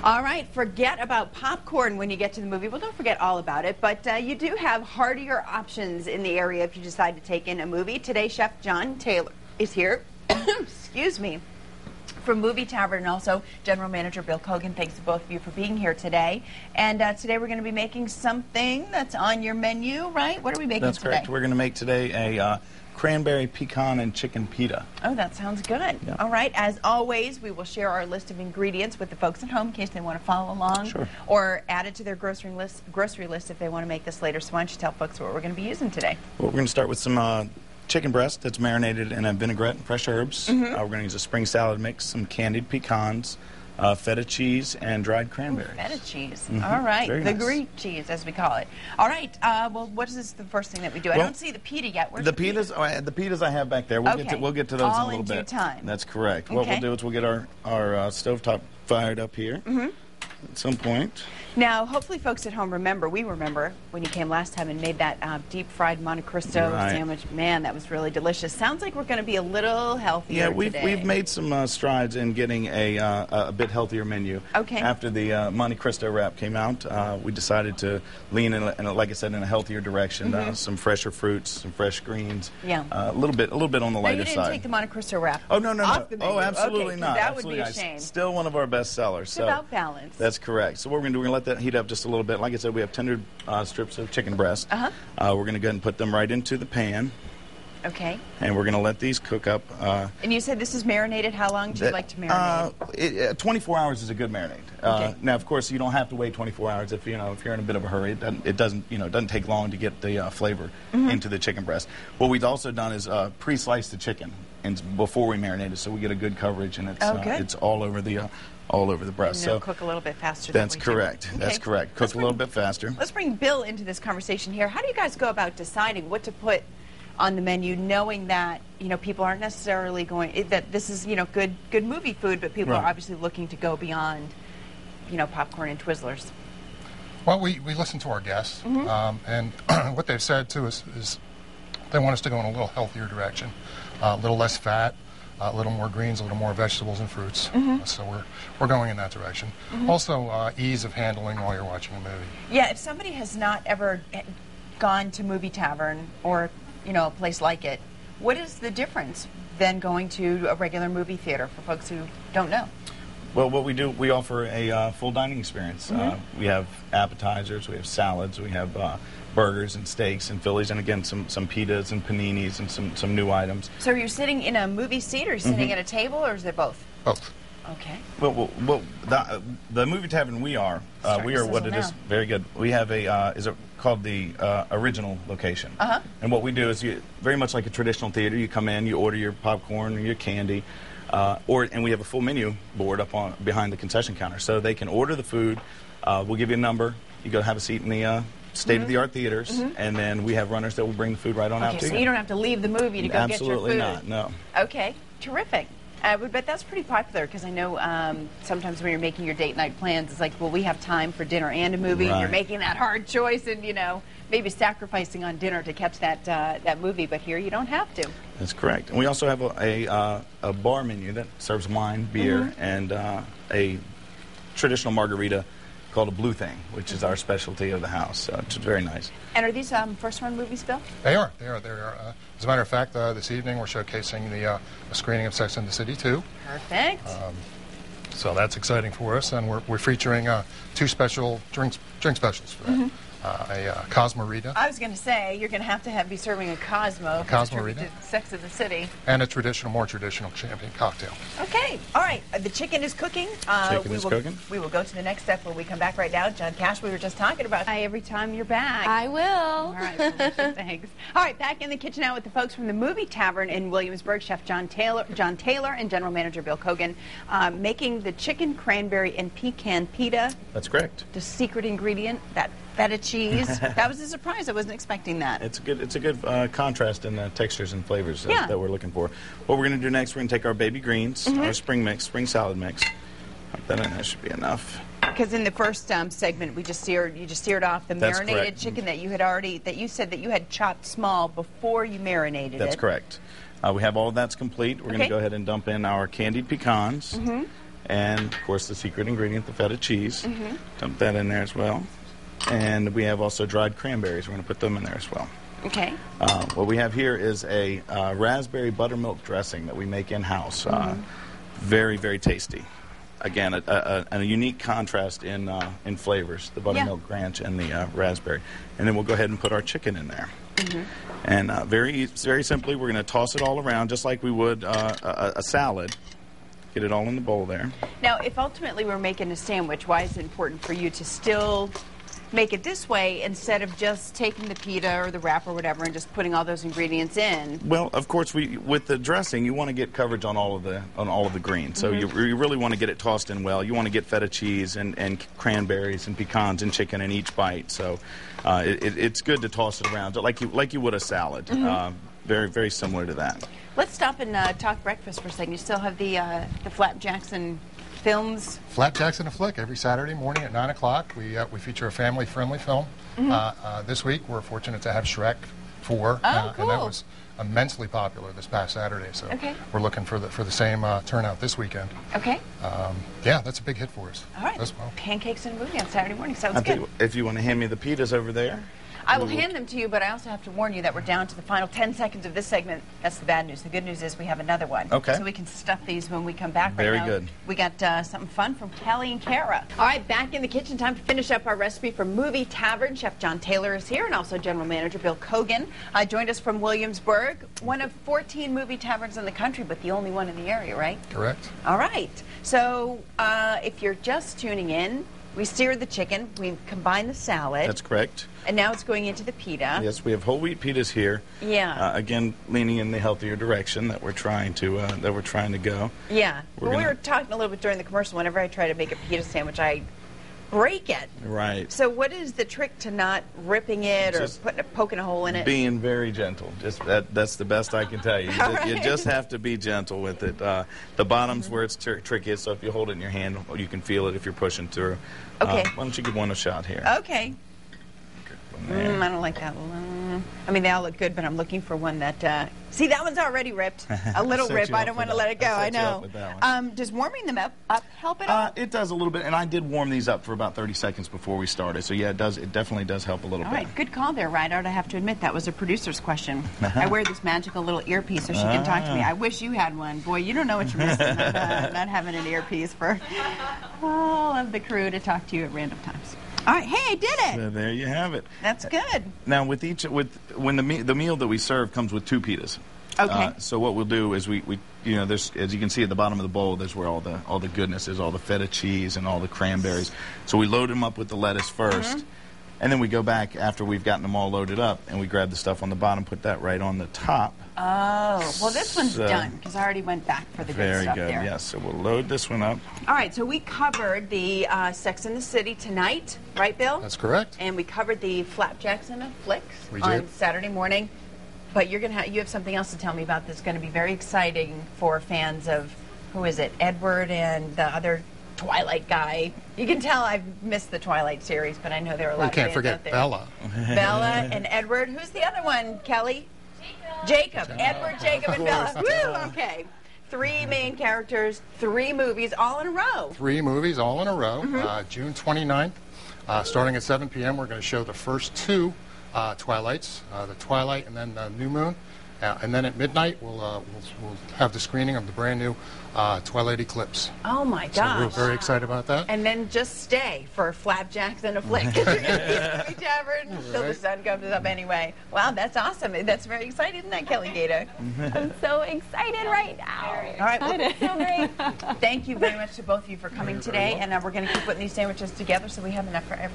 All right, forget about popcorn when you get to the movie. Well, don't forget all about it, but you do have heartier options in the area if you decide to take in a movie. Today, Chef John Taylor is here. Excuse me. From Movie Tavern, and also General Manager Bill Cogan. Thanks to both of you for being here today. And today we're going to be making something that's on your menu, right? What are we making today? That's correct. We're going to make today a cranberry, pecan, and chicken pita. Oh, that sounds good. Yeah. All right. As always, we will share our list of ingredients with the folks at home in case they want to follow along. Sure. Or add it to their grocery list if they want to make this later. So why don't you tell folks what we're going to be using today? Well, we're going to start with some chicken breast that's marinated in a vinaigrette and fresh herbs. We're going to use a spring salad mix, some candied pecans, feta cheese, and dried cranberries. Ooh, feta cheese. All right. Very the nice. Greek cheese, as we call it. All right. Well, what is the first thing that we do? I don't see the pita yet. Where's the pitas? The pitas I have back there. We'll get to those in a little bit. All in due time. That's correct. What we'll do is we'll get our stovetop fired up here at some point. Now, hopefully folks at home we remember when you came last time and made that deep-fried Monte Cristo sandwich. Man, that was really delicious. Sounds like we're going to be a little healthier today. We've made some strides in getting a bit healthier menu. Okay. After the Monte Cristo wrap came out, we decided to lean in, like I said, in a healthier direction. Some fresher fruits, some fresh greens. Yeah. A little bit on the lighter side. You didn't take the Monte Cristo wrap. Oh no. Off the menu. Oh, absolutely okay, not. That absolutely would be a shame. Still one of our best sellers. It's about balance. That's correct. So what we're going to do, we're going to let that heat up just a little bit. Like I said, we have tender strips of chicken breast. We're going to go ahead and put them right into the pan. Okay. And we're going to let these cook up. And you said this is marinated. How long do you like to marinate? 24 hours is a good marinade. Okay. Now, of course, you don't have to wait 24 hours if you're in a bit of a hurry. It doesn't take long to get the flavor into the chicken breast. What we've also done is pre-slice the chicken before we marinate it, so we get a good coverage, and it's all over the breast. So cook a little bit faster. That's correct. Okay. That's correct. Cook a little bit faster. Let's bring Bill into this conversation here. How do you guys go about deciding what to put on the menu, knowing that people aren't necessarily that this is good movie food, but people are obviously looking to go beyond popcorn and Twizzlers? Well, we listen to our guests, and what they've said to us is they want us to go in a little healthier direction, a little less fat, a little more greens, a little more vegetables and fruits. So we're going in that direction. Also, ease of handling while you're watching a movie. Yeah, if somebody has not ever gone to Movie Tavern or a place like it, what is the difference than going to a regular movie theater for folks who don't know? Well, what we do, we offer a full dining experience. We have appetizers, we have salads, we have burgers and steaks and Phillies, and again some pitas and paninis and some new items. So are you sitting in a movie seat, or are you sitting at a table, or is it both? Both. Okay. Well, the Movie Tavern we are what it is. Very good. We have called the original location. And what we do is very much like a traditional theater. You come in, you order your popcorn or your candy, and we have a full menu board up behind the concession counter, so they can order the food. We'll give you a number. You go have a seat in the state-of-the-art theaters, and then we have runners that will bring the food right on out to you. So you don't have to leave the movie to go get your food. Absolutely not. No. Okay. Terrific. But that's pretty popular, because I know sometimes when you're making your date night plans, it's like, well, we have time for dinner and a movie, and you're making that hard choice, and maybe sacrificing on dinner to catch that movie. But here you don't have to. That's correct. And we also have a bar menu that serves wine, beer, and a traditional margarita called a Blue Thing, which is our specialty of the house. It's very nice. And are these first-run movies, Bill? They are. As a matter of fact, this evening we're showcasing the screening of Sex and the City 2. Perfect. So that's exciting for us, and we're featuring two special drink specials for that. A Cosmo-Rita. I was going to say, you're going to have to be serving a Cosmo. Cosmo-Rita. Sex of the City. And a more traditional champagne cocktail. Okay. All right. The chicken is cooking. Cooking. We will go to the next step when we come back right now. John Cash, we were just talking about. Hi, every time you're back. I will. All right. Felicia, thanks. All right. Back in the kitchen now with the folks from the Movie Tavern in Williamsburg, Chef John Taylor and General Manager Bill Cogan, making the chicken, cranberry, and pecan pita. That's correct. The secret ingredient, that feta cheese. That was a surprise. I wasn't expecting that. It's a good contrast in the textures and flavors that we're looking for. What we're going to do next, we're going to take our baby greens, our spring salad mix. Put that in. That should be enough. Because in the first segment, you just seared off the marinated chicken that you said that you had chopped small before you marinated That's correct. We have all of that's complete. We're going to go ahead and dump in our candied pecans. And, of course, the secret ingredient, the feta cheese. Dump that in there as well. And we have also dried cranberries. We're going to put them in there as well. Okay. What we have here is a raspberry buttermilk dressing that we make in-house. Very, very tasty. Again, a unique contrast in flavors, the buttermilk ranch and the raspberry. And then we'll go ahead and put our chicken in there. And very simply, we're going to toss it all around just like we would a salad. Get it all in the bowl there. Now, if ultimately we're making a sandwich, why is it important for you to still make it this way instead of just taking the pita or the wrap or whatever and just putting all those ingredients in? Well, of course, with the dressing, you want to get coverage on all of the greens. So you really want to get it tossed in well. You want to get feta cheese and cranberries and pecans and chicken in each bite. So it's good to toss it around like you would a salad. Very, very similar to that. Let's stop and talk breakfast for a second. You still have the Flapjacks and films? Flapjacks and a Flick every Saturday morning at 9 o'clock. We feature a family-friendly film. This week, we're fortunate to have Shrek 4, oh, cool. and that was immensely popular this past Saturday. So okay. we're looking for the same turnout this weekend. Okay. Yeah, that's a big hit for us. All right. As well. Pancakes and a movie on Saturday morning. Sounds good. If you want to hand me the pitas over there. I will hand them to you, but I also have to warn you that we're down to the final 10 seconds of this segment. That's the bad news. The good news is we have another one. Okay. So we can stuff these when we come back. Very right now. good. We got something fun from Kelly and Kara. All right, back in the kitchen. Time to finish up our recipe for Movie Tavern. Chef John Taylor is here, and also General Manager Bill Kogan joined us from Williamsburg, one of 14 movie taverns in the country, but the only one in the area, right? Correct. All right. So if you're just tuning in, we seared the chicken, we combined the salad. That's correct. And now it's going into the pita. Yes, we have whole wheat pitas here. Yeah. Again, leaning in the healthier direction that we're trying to go. Yeah. We were talking a little bit during the commercial. Whenever I try to make a pita sandwich, I break it. Right. So what is the trick to not ripping it or poking a hole in it? Being very gentle. Just that's the best I can tell you. You just have to be gentle with it. The bottom's where it's trickiest, so if you hold it in your hand, you can feel it if you're pushing through. Okay. Why don't you give one a shot here? Okay. I don't like that one. I mean, they all look good, but I'm looking for one that... see, that one's already ripped. A little rip. I don't want to let it go. I know. Does warming them up help at all? It does a little bit, and I did warm these up for about 30 seconds before we started. So, yeah, it does. It definitely does help a little bit. All right. Good call there, Ryder. I have to admit, that was a producer's question. I wear this magical little earpiece so she can talk to me. I wish you had one. Boy, you don't know what you're missing not having an earpiece for all of the crew to talk to you at random times. All right, hey, I did it. So there you have it. That's good. Now, when the meal that we serve comes with 2 pitas. Okay. So what we'll do is we there's, as you can see at the bottom of the bowl, there's where all the goodness is, all the feta cheese and all the cranberries. So we load them up with the lettuce first, and then we go back after we've gotten them all loaded up, and we grab the stuff on the bottom, put that right on the top. Oh, well, this one's done because I already went back for the good stuff there. Very good. Yes. So we'll load this one up. All right. So we covered the Sex and the City tonight, right, Bill? That's correct. And we covered the Flapjacks and the Flicks on Saturday morning. But you have something else to tell me about that's going to be very exciting for fans of, who is it, Edward and the other Twilight guy. You can tell I've missed the Twilight series, but I know there are a lot of fans out there. You can't forget Bella. Bella and Edward. Who's the other one, Kelly? Jacob. Edward, Jacob, and Bella. Woo! Okay. 3 main characters, 3 movies, all in a row. 3 movies, all in a row. June 29th, starting at 7 p.m., we're going to show the first 2 Twilights, the Twilight and then the New Moon. And then at midnight, we'll have the screening of the brand new Twilight Eclipse. Oh, my gosh. So we're very excited about that. And then just stay for Flapjacks and a Flick. Because you're going to be at the tavern until the sun comes up anyway. Wow, that's awesome. That's very exciting, isn't that, Kelly Gator? I'm so excited right now. All right, well, that's so great. Thank you very much to both of you for coming today. And we're going to keep putting these sandwiches together so we have enough for everyone.